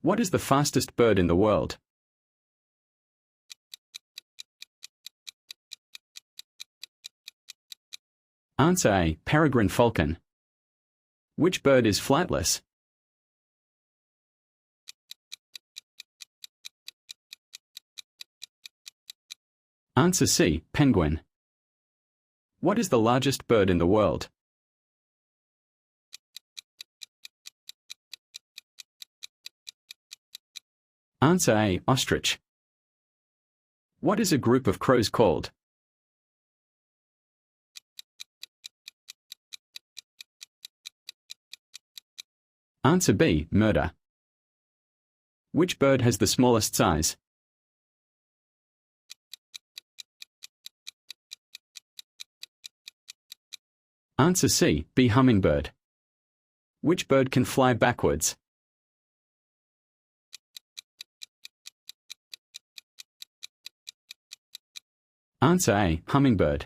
What is the fastest bird in the world? Answer A. Peregrine falcon. Which bird is flightless? Answer C. Penguin. What is the largest bird in the world? Answer A. Ostrich. What is a group of crows called? Answer B. Murder. Which bird has the smallest size? Answer C. B. Hummingbird. Which bird can fly backwards? Answer A. Hummingbird.